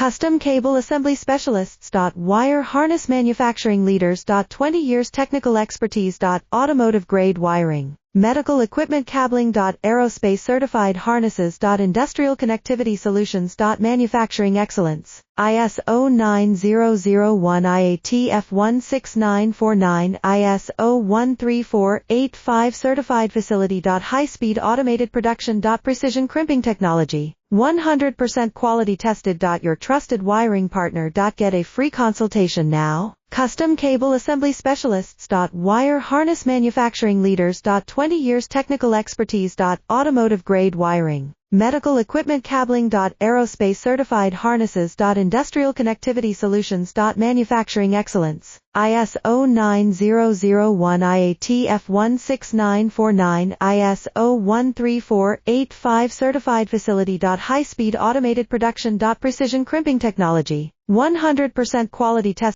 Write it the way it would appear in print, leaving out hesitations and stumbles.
Custom Cable Assembly Specialists. Wire Harness Manufacturing Leaders. 20 years Technical Expertise. Automotive Grade Wiring, Medical Equipment Cabling. Aerospace Certified Harnesses. Industrial Connectivity Solutions. Manufacturing Excellence, ISO 9001 IATF 16949, ISO 13485 Certified Facility. High-Speed Automated Production. Precision Crimping Technology, 100% quality tested. Your trusted wiring partner. Get a free consultation now. Custom Cable Assembly Specialists. Wire Harness Manufacturing Leaders. 20 years Technical Expertise. Automotive Grade Wiring, Medical Equipment Cabling. Aerospace Certified Harnesses. Industrial Connectivity Solutions. Manufacturing Excellence, ISO 9001 IATF 16949, ISO 13485 Certified Facility. High-Speed Automated Production. Precision Crimping Technology, 100% quality test.